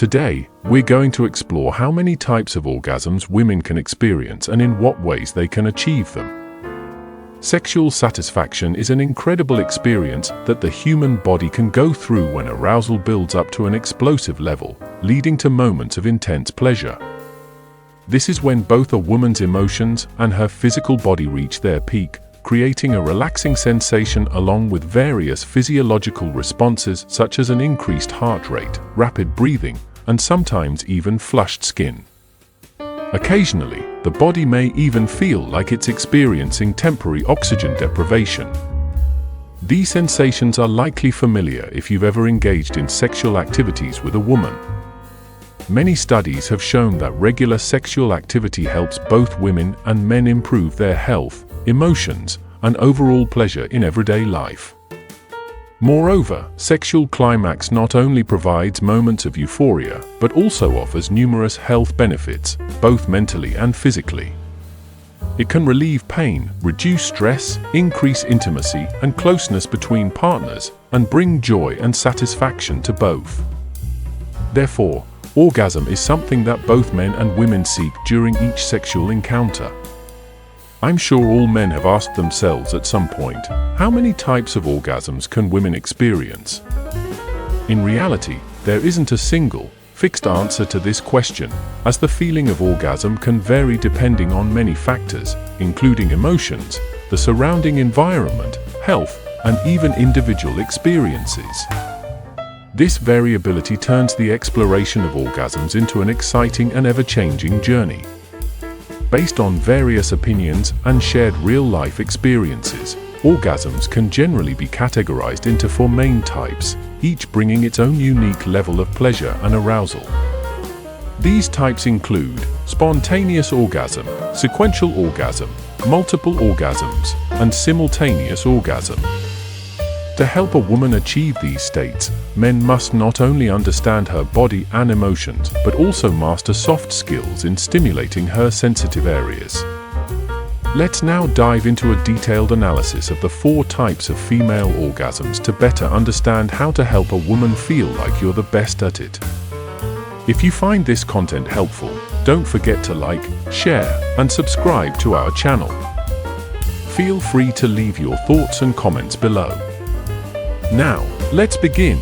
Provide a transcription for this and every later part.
Today, we're going to explore how many types of orgasms women can experience and in what ways they can achieve them. Sexual satisfaction is an incredible experience that the human body can go through when arousal builds up to an explosive level, leading to moments of intense pleasure. This is when both a woman's emotions and her physical body reach their peak, creating a relaxing sensation along with various physiological responses such as an increased heart rate, rapid breathing, and sometimes even flushed skin. Occasionally, the body may even feel like it's experiencing temporary oxygen deprivation. These sensations are likely familiar if you've ever engaged in sexual activities with a woman. Many studies have shown that regular sexual activity helps both women and men improve their health, emotions, and overall pleasure in everyday life. Moreover, sexual climax not only provides moments of euphoria, but also offers numerous health benefits, both mentally and physically. It can relieve pain, reduce stress, increase intimacy and closeness between partners, and bring joy and satisfaction to both. Therefore, orgasm is something that both men and women seek during each sexual encounter. I'm sure all men have asked themselves at some point, how many types of orgasms can women experience? In reality, there isn't a single, fixed answer to this question, as the feeling of orgasm can vary depending on many factors, including emotions, the surrounding environment, health, and even individual experiences. This variability turns the exploration of orgasms into an exciting and ever-changing journey. Based on various opinions and shared real-life experiences, orgasms can generally be categorized into 4 main types, each bringing its own unique level of pleasure and arousal. These types include spontaneous orgasm, sequential orgasm, multiple orgasms, and simultaneous orgasm. To help a woman achieve these states, men must not only understand her body and emotions, but also master soft skills in stimulating her sensitive areas. Let's now dive into a detailed analysis of the 4 types of female orgasms to better understand how to help a woman feel like you're the best at it. If you find this content helpful, don't forget to like, share, and subscribe to our channel. Feel free to leave your thoughts and comments below. Now, let's begin.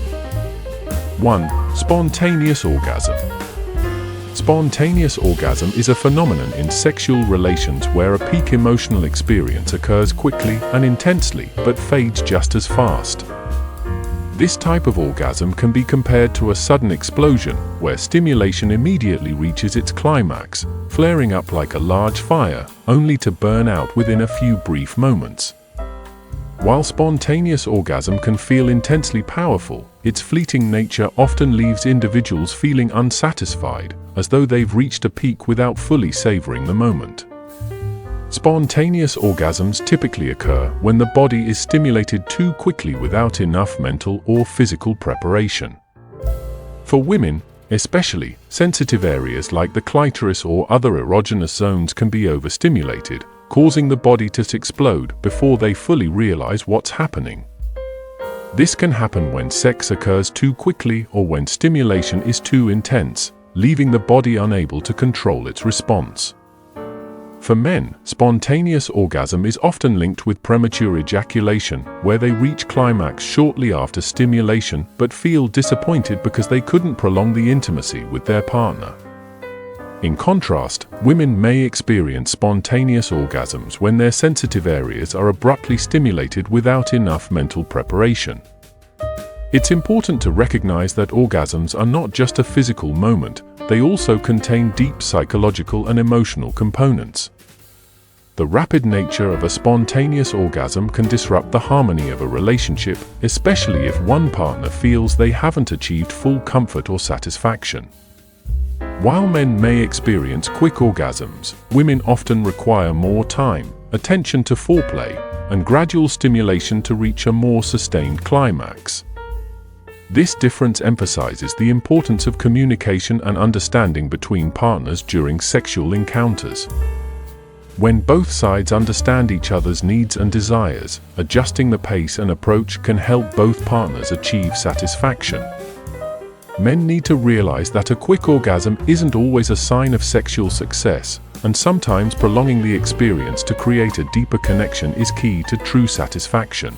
1. Spontaneous orgasm. Spontaneous orgasm is a phenomenon in sexual relations where a peak emotional experience occurs quickly and intensely, but fades just as fast. This type of orgasm can be compared to a sudden explosion, where stimulation immediately reaches its climax, flaring up like a large fire, only to burn out within a few brief moments. While spontaneous orgasm can feel intensely powerful, its fleeting nature often leaves individuals feeling unsatisfied, as though they've reached a peak without fully savoring the moment. Spontaneous orgasms typically occur when the body is stimulated too quickly without enough mental or physical preparation. For women, especially, sensitive areas like the clitoris or other erogenous zones can be overstimulated, causing the body to explode before they fully realize what's happening. This can happen when sex occurs too quickly or when stimulation is too intense, leaving the body unable to control its response. For men, spontaneous orgasm is often linked with premature ejaculation, where they reach climax shortly after stimulation but feel disappointed because they couldn't prolong the intimacy with their partner. In contrast, women may experience spontaneous orgasms when their sensitive areas are abruptly stimulated without enough mental preparation. It's important to recognize that orgasms are not just a physical moment, they also contain deep psychological and emotional components. The rapid nature of a spontaneous orgasm can disrupt the harmony of a relationship, especially if one partner feels they haven't achieved full comfort or satisfaction. While men may experience quick orgasms, women often require more time, attention to foreplay, and gradual stimulation to reach a more sustained climax. This difference emphasizes the importance of communication and understanding between partners during sexual encounters. When both sides understand each other's needs and desires, adjusting the pace and approach can help both partners achieve satisfaction. men need to realize that a quick orgasm isn't always a sign of sexual success, and sometimes prolonging the experience to create a deeper connection is key to true satisfaction.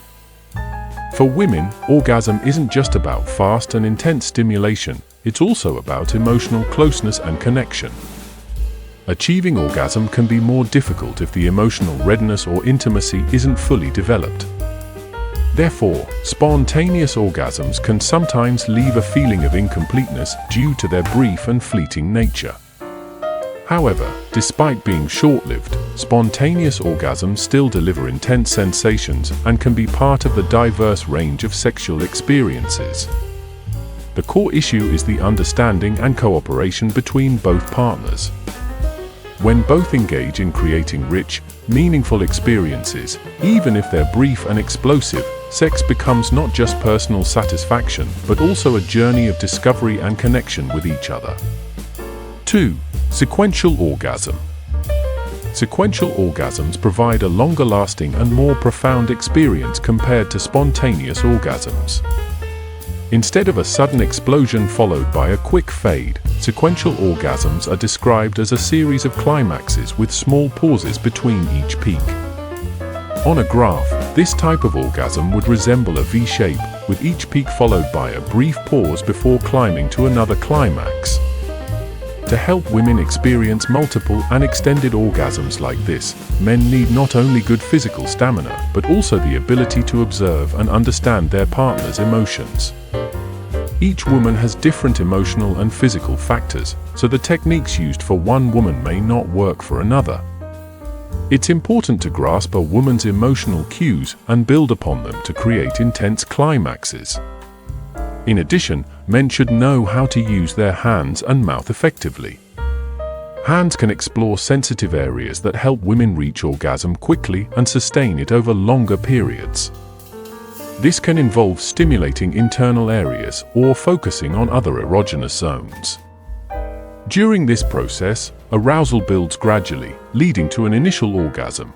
For women, orgasm isn't just about fast and intense stimulation, it's also about emotional closeness and connection. Achieving orgasm can be more difficult if the emotional readiness or intimacy isn't fully developed. Therefore, spontaneous orgasms can sometimes leave a feeling of incompleteness due to their brief and fleeting nature. However, despite being short-lived, spontaneous orgasms still deliver intense sensations and can be part of the diverse range of sexual experiences. The core issue is the understanding and cooperation between both partners. When both engage in creating rich, meaningful experiences, even if they're brief and explosive, sex becomes not just personal satisfaction, but also a journey of discovery and connection with each other. 2. Sequential orgasm. Sequential orgasms provide a longer-lasting and more profound experience compared to spontaneous orgasms. Instead of a sudden explosion followed by a quick fade, sequential orgasms are described as a series of climaxes with small pauses between each peak. On a graph, this type of orgasm would resemble a V shape, with each peak followed by a brief pause before climbing to another climax. To help women experience multiple and extended orgasms like this, men need not only good physical stamina, but also the ability to observe and understand their partner's emotions. Each woman has different emotional and physical factors, so the techniques used for one woman may not work for another. It's important to grasp a woman's emotional cues and build upon them to create intense climaxes. In addition, men should know how to use their hands and mouth effectively. Hands can explore sensitive areas that help women reach orgasm quickly and sustain it over longer periods. This can involve stimulating internal areas or focusing on other erogenous zones. During this process, arousal builds gradually, leading to an initial orgasm.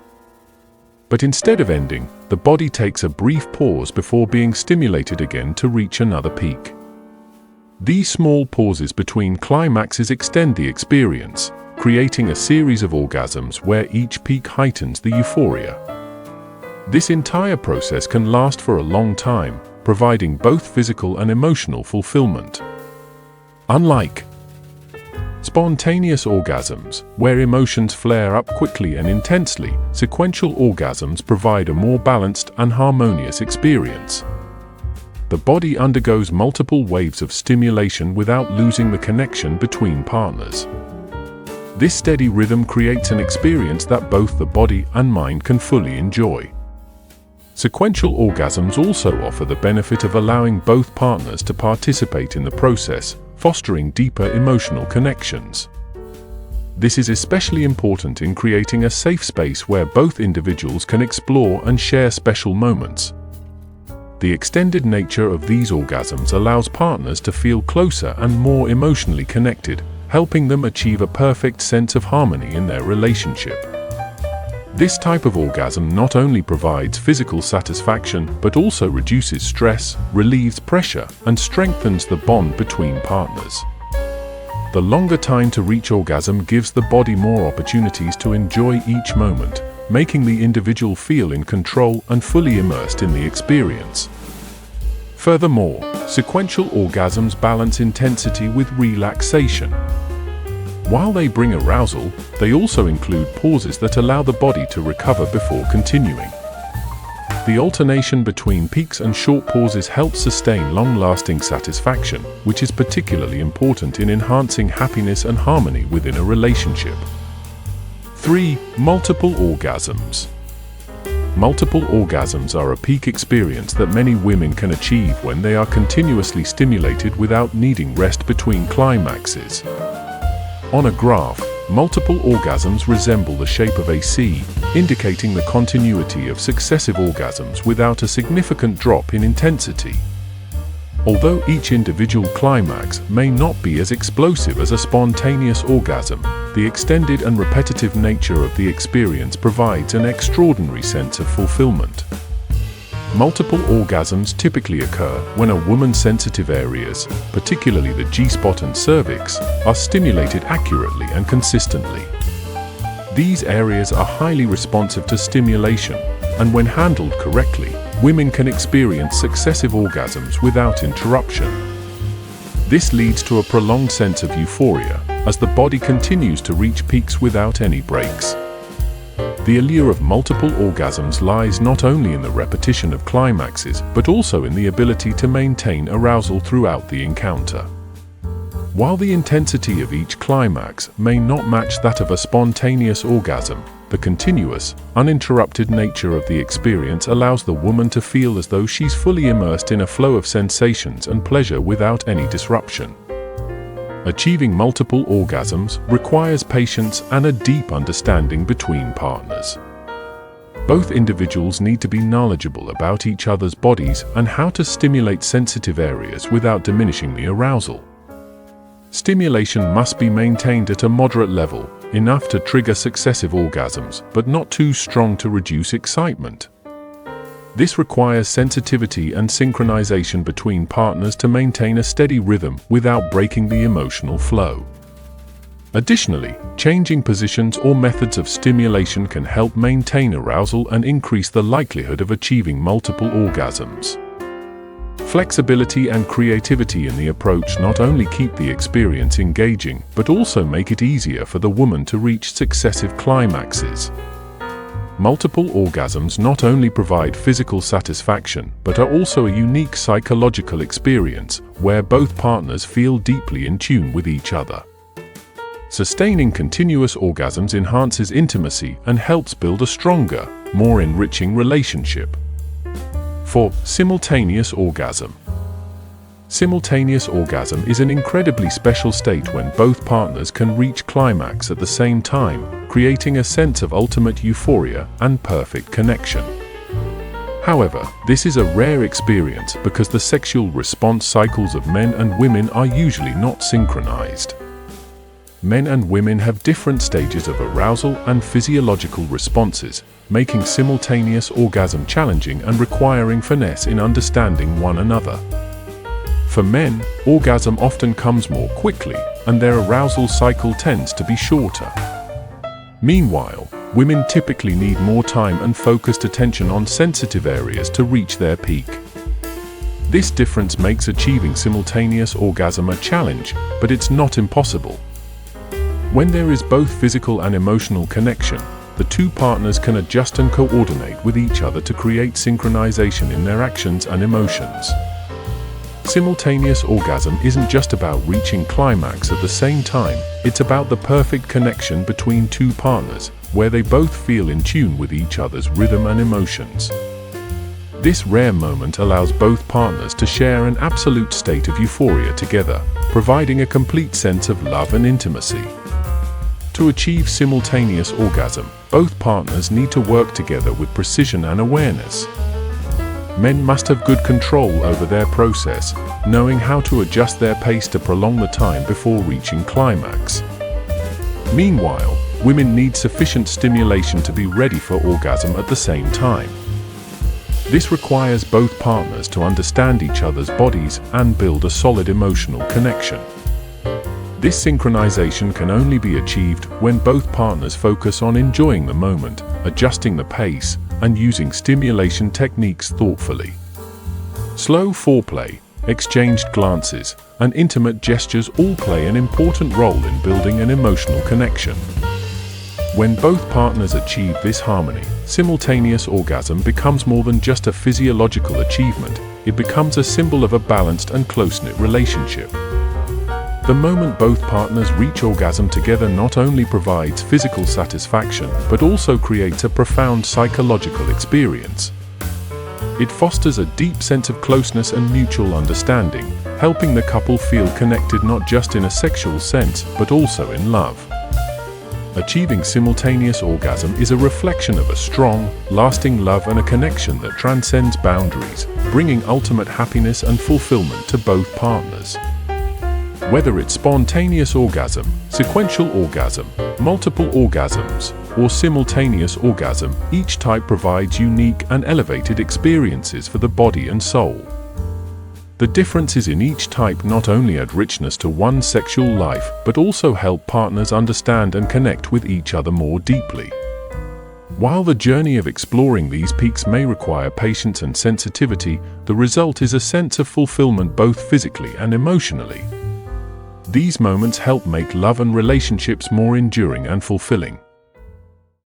But instead of ending, the body takes a brief pause before being stimulated again to reach another peak. These small pauses between climaxes extend the experience, creating a series of orgasms where each peak heightens the euphoria. This entire process can last for a long time, providing both physical and emotional fulfillment. Unlike spontaneous orgasms, where emotions flare up quickly and intensely, sequential orgasms provide a more balanced and harmonious experience. The body undergoes multiple waves of stimulation without losing the connection between partners. This steady rhythm creates an experience that both the body and mind can fully enjoy. Sequential orgasms also offer the benefit of allowing both partners to participate in the process, fostering deeper emotional connections. This is especially important in creating a safe space where both individuals can explore and share special moments. The extended nature of these orgasms allows partners to feel closer and more emotionally connected, helping them achieve a perfect sense of harmony in their relationship. This type of orgasm not only provides physical satisfaction, but also reduces stress, relieves pressure, and strengthens the bond between partners. The longer time to reach orgasm gives the body more opportunities to enjoy each moment, making the individual feel in control and fully immersed in the experience. Furthermore, sequential orgasms balance intensity with relaxation. While they bring arousal, they also include pauses that allow the body to recover before continuing. The alternation between peaks and short pauses helps sustain long-lasting satisfaction, which is particularly important in enhancing happiness and harmony within a relationship. 3. Multiple orgasms. Multiple orgasms are a peak experience that many women can achieve when they are continuously stimulated without needing rest between climaxes. On a graph, multiple orgasms resemble the shape of a C, indicating the continuity of successive orgasms without a significant drop in intensity. Although each individual climax may not be as explosive as a spontaneous orgasm, the extended and repetitive nature of the experience provides an extraordinary sense of fulfillment. Multiple orgasms typically occur when a woman's sensitive areas, particularly the G-spot and cervix, are stimulated accurately and consistently. These areas are highly responsive to stimulation, and when handled correctly, women can experience successive orgasms without interruption. This leads to a prolonged sense of euphoria, as the body continues to reach peaks without any breaks. The allure of multiple orgasms lies not only in the repetition of climaxes, but also in the ability to maintain arousal throughout the encounter. While the intensity of each climax may not match that of a spontaneous orgasm, the continuous, uninterrupted nature of the experience allows the woman to feel as though she's fully immersed in a flow of sensations and pleasure without any disruption. Achieving multiple orgasms requires patience and a deep understanding between partners. Both individuals need to be knowledgeable about each other's bodies and how to stimulate sensitive areas without diminishing the arousal. Stimulation must be maintained at a moderate level, enough to trigger successive orgasms, but not too strong to reduce excitement. This requires sensitivity and synchronization between partners to maintain a steady rhythm without breaking the emotional flow. Additionally, changing positions or methods of stimulation can help maintain arousal and increase the likelihood of achieving multiple orgasms. Flexibility and creativity in the approach not only keep the experience engaging, but also make it easier for the woman to reach successive climaxes. Multiple orgasms not only provide physical satisfaction, but are also a unique psychological experience, where both partners feel deeply in tune with each other. Sustaining continuous orgasms enhances intimacy and helps build a stronger, more enriching relationship. 4. Simultaneous orgasm. Simultaneous orgasm is an incredibly special state when both partners can reach climax at the same time, creating a sense of ultimate euphoria and perfect connection. However, this is a rare experience because the sexual response cycles of men and women are usually not synchronized. Men and women have different stages of arousal and physiological responses, making simultaneous orgasm challenging and requiring finesse in understanding one another. For men, orgasm often comes more quickly, and their arousal cycle tends to be shorter. Meanwhile, women typically need more time and focused attention on sensitive areas to reach their peak. This difference makes achieving simultaneous orgasm a challenge, but it's not impossible. When there is both physical and emotional connection, the two partners can adjust and coordinate with each other to create synchronization in their actions and emotions. Simultaneous orgasm isn't just about reaching climax at the same time, it's about the perfect connection between two partners, where they both feel in tune with each other's rhythm and emotions. This rare moment allows both partners to share an absolute state of euphoria together, providing a complete sense of love and intimacy. To achieve simultaneous orgasm, both partners need to work together with precision and awareness. Men must have good control over their process, knowing how to adjust their pace to prolong the time before reaching climax. Meanwhile, women need sufficient stimulation to be ready for orgasm at the same time. This requires both partners to understand each other's bodies and build a solid emotional connection. This synchronization can only be achieved when both partners focus on enjoying the moment, adjusting the pace, and using stimulation techniques thoughtfully. Slow foreplay, exchanged glances, and intimate gestures all play an important role in building an emotional connection. When both partners achieve this harmony, simultaneous orgasm becomes more than just a physiological achievement, it becomes a symbol of a balanced and close-knit relationship. The moment both partners reach orgasm together not only provides physical satisfaction, but also creates a profound psychological experience. It fosters a deep sense of closeness and mutual understanding, helping the couple feel connected not just in a sexual sense, but also in love. Achieving simultaneous orgasm is a reflection of a strong, lasting love and a connection that transcends boundaries, bringing ultimate happiness and fulfillment to both partners. Whether it's spontaneous orgasm, sequential orgasm, multiple orgasms, or simultaneous orgasm. Each type provides unique and elevated experiences for the body and soul. The differences in each type not only add richness to one's sexual life, but also help partners understand and connect with each other more deeply. While the journey of exploring these peaks may require patience and sensitivity, the result is a sense of fulfillment both physically and emotionally. These moments help make love and relationships more enduring and fulfilling.